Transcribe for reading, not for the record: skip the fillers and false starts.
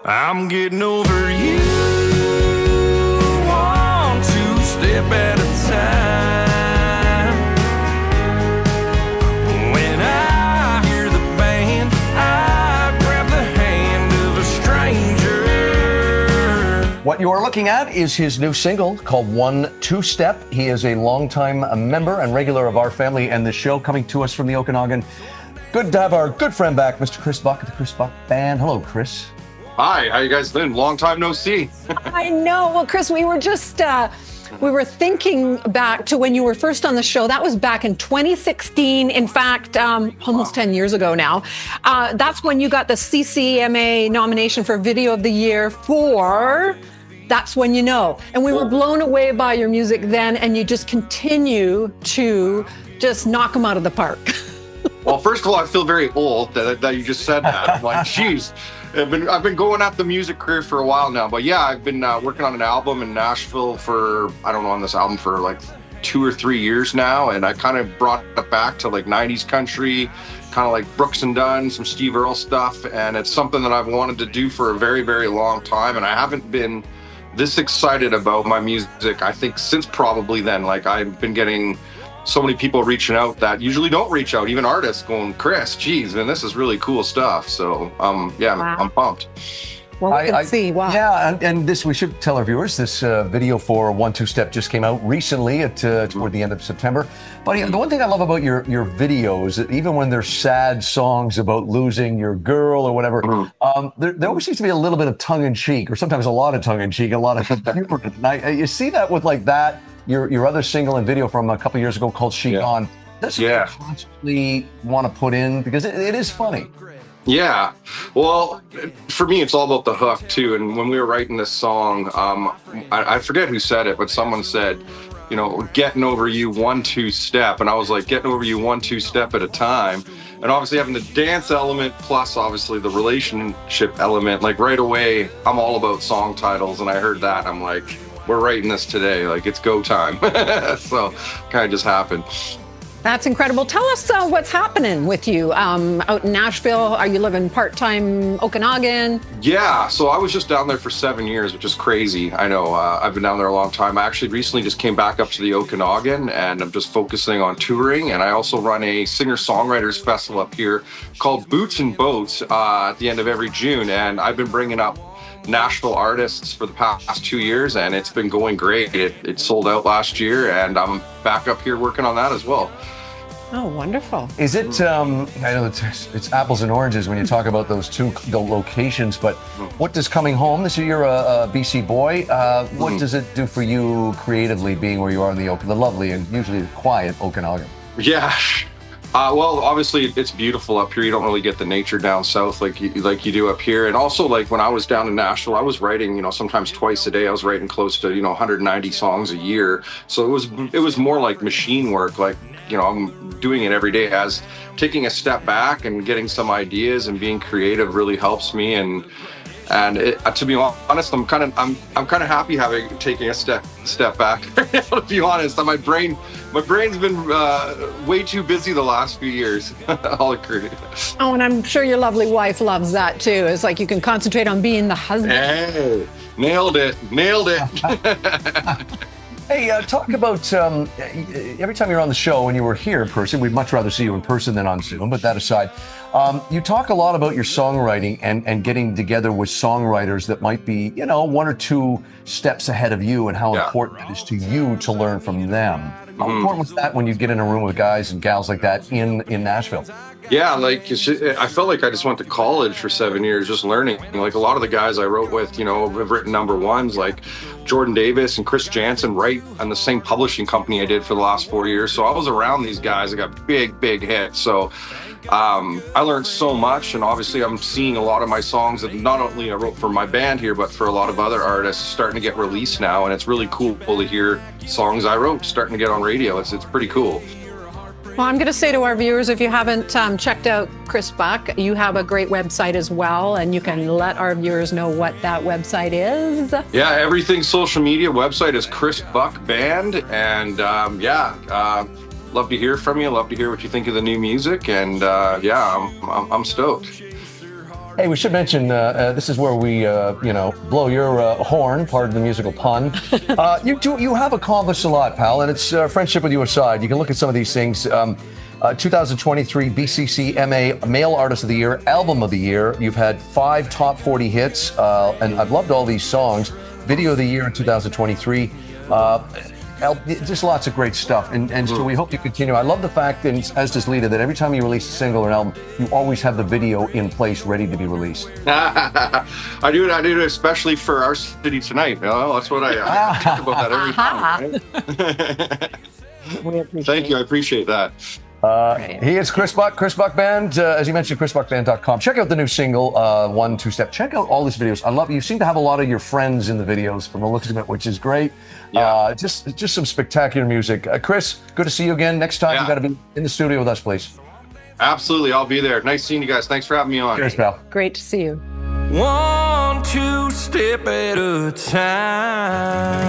I'm getting over you, one two step at a time. When I hear the band, I grab the hand of a stranger. What you are looking at is his new single called 1 2 Step. He is a longtime member and regular of our family and the show, coming to us from the Okanagan. Good to have our good friend back, Mr. Chris Buck at the Chris Buck Band. Hello, Chris. Hi, how you guys doing? Long time no see. I know. Well, Chris, we were just we were thinking back to when you were first on the show. That was back in 2016. In fact, almost 10 years ago now. That's when you got the CCMA nomination for Video of the Year for That's When You Know. And we were blown away by your music then, and you just continue to just knock them out of the park. Well, first of all, I feel very old that you just said that. I'm like, geez. I've been going at the music career for a while now, but yeah, I've been working on an album in Nashville for, I don't know, on this album for like 2 or 3 years now, and I kind of brought it back to like 90s country, kind of like Brooks and Dunn, some Steve Earle stuff, and it's something that I've wanted to do for a very, very long time, and I haven't been this excited about my music, I think, since probably then. Like, I've been getting so many people reaching out that usually don't reach out, even artists going, Chris, geez, man, this is really cool stuff. So, yeah, wow. I'm pumped. Well, we can see. Wow. Yeah, and this, we should tell our viewers, this video for 1 2 Step just came out recently toward the end of September. But the one thing I love about your videos, even when they're sad songs about losing your girl or whatever, there always seems to be a little bit of tongue-in-cheek, or sometimes a lot of tongue-in-cheek, a lot of humor. And you see that with like that, your other single and video from a couple years ago called She Gone. That's what you constantly want to put in, because it is funny. Yeah, well, for me, it's all about the hook too. And when we were writing this song, I forget who said it, but someone said, you know, getting over you 1 2 step. And I was like, getting over you 1 2 step at a time. And obviously having the dance element plus obviously the relationship element, like right away, I'm all about song titles. And I heard that, I'm like, we're writing this today, like it's go time. So kind of just happened. That's incredible. Tell us what's happening with you out in Nashville. Are you living part-time Okanagan? Yeah, so I was just down there for 7 years, which is crazy. I know, I've been down there a long time. I actually recently just came back up to the Okanagan, and I'm just focusing on touring. And I also run a singer-songwriters festival up here called Boots and Boats at the end of every June. And I've been bringing up Nashville artists for the past 2 years, and it's been going great. It sold out last year, and I'm back up here working on that as well. Oh, wonderful. Is it, I know it's apples and oranges when you talk about those two locations, but what does coming home, this year you're a BC boy, what does it do for you creatively, being where you are in the lovely and usually quiet Okanagan? Yeah. Well, obviously it's beautiful up here. You don't really get the nature down south like you do up here. And also, like when I was down in Nashville, I was writing, you know, sometimes twice a day. I was writing close to, 190 songs a year. So it was more like machine work. Like, I'm doing it every day. As taking a step back and getting some ideas and being creative really helps me. And to be honest, I'm kind of happy taking a step back. To be honest, my brain's been way too busy the last few years. I'll agree. Oh, and I'm sure your lovely wife loves that too. It's like you can concentrate on being the husband. Hey, nailed it. Hey, talk about every time you're on the show, when you were here in person, we'd much rather see you in person than on Zoom, but that aside, you talk a lot about your songwriting and getting together with songwriters that might be, 1 or 2 steps ahead of you, and how important it is to you to learn from them. How important was that when you get in a room with guys and gals like that in Nashville? Yeah, like I felt like I just went to college for 7 years just learning. Like a lot of the guys I wrote with, have written #1s, like Jordan Davis and Chris Jansen, right on the same publishing company I did for the last 4 years. So I was around these guys. I got big hits. So I learned so much, and obviously I'm seeing a lot of my songs that not only I wrote for my band here, but for a lot of other artists starting to get released now. And it's really cool to hear songs I wrote starting to get on radio. It's pretty cool. Well, I'm going to say to our viewers, if you haven't checked out Chris Buck, you have a great website as well, and you can let our viewers know what that website is. Yeah, everything social media website is Chris Buck Band, and love to hear from you. Love to hear what you think of the new music, and I'm stoked. Hey, we should mention this is where we, blow your horn. Pardon the musical pun. You have accomplished a lot, pal, and it's friendship with you aside. You can look at some of these things. 2023 BCC MA Male Artist of the Year, Album of the Year. You've had 5 top 40 hits, and I've loved all these songs. Video of the Year in 2023. Just lots of great stuff, and so we hope you continue. I love the fact, and as does Lita, that every time you release a single or an album, you always have the video in place, ready to be released. I do it especially for our city tonight. That's what I talk about that every time. Thank you, I appreciate that. He is Chris Buck, Chris Buck Band. As you mentioned, chrisbuckband.com. Check out the new single, 1-2 Step. Check out all these videos. I love it. You seem to have a lot of your friends in the videos from the looks of it, which is great. Yeah. Just some spectacular music. Chris, good to see you again. Next time, you got to be in the studio with us, please. Absolutely, I'll be there. Nice seeing you guys. Thanks for having me on. Cheers, pal. Great to see you. 1-2 step at a time.